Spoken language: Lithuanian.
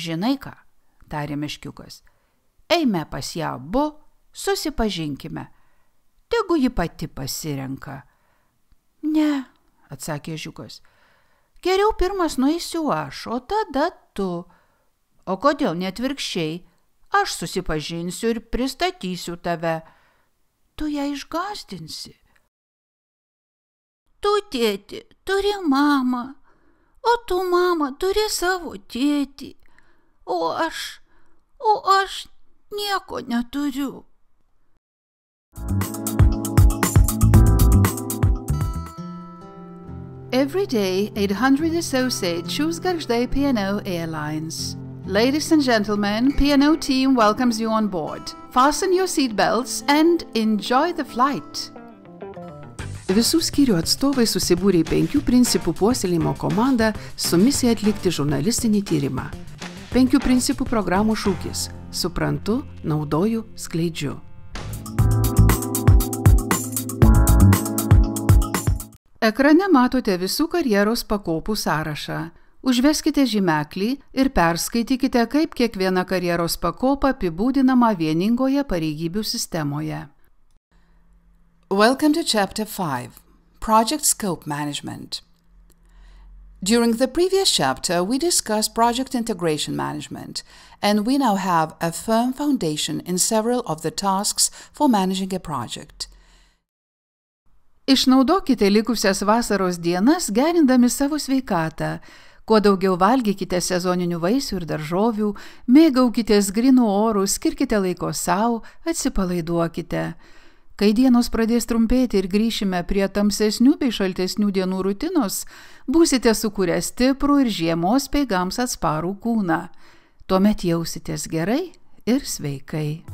Žinai ką, tarė meškiukas, eime pas ją abu, susipažinkime. Tegu ji pati pasirenka. Ne, atsakė ežiukas, geriau pirmas nueisiu aš, o tada tu. O kodėl neatvirkščiai? Aš susipažinsiu ir pristatysiu tave. Tu ją išgąsdinsi. Tu, tėti, turi mamą, o tu, mama, turi savo tėtį. O aš nieko neturiu. Every day, 800 associates choose Gargždai P&O Airlines. Ladies and gentlemen, P&O team welcomes you on board. Fasten your seat belts and enjoy the flight. Visų skyrių atstovai susibūrė į 5 principų puoselėjimo komandą su misija atlikti žurnalistinį tyrimą. 5 principų programų šūkis – suprantu, naudoju, skleidžiu. Ekrane matote visų karjeros pakopų sąrašą. Užveskite žymeklį ir perskaitykite, kaip kiekviena karjeros pakopa apibūdinama vieningoje pareigybių sistemoje. Welcome to Chapter 5 – Project Scope Management. During the previous chapter, we discussed project integration management, and we now have a firm foundation in several of the tasks for managing a project. Išnaudokite likusias vasaros dienas, gerindami savo sveikatą. Kuo daugiau valgykite sezoninių vaisių ir daržovių, mėgaukitės grynų orų, skirkite laiko sau, atsipalaiduokite. Kai dienos pradės trumpėti ir grįšime prie tamsesnių bei šaltesnių dienų rutinos, būsite sukūrę stiprų ir žiemos speigams atsparų kūną. Tuomet jausitės gerai ir sveikai.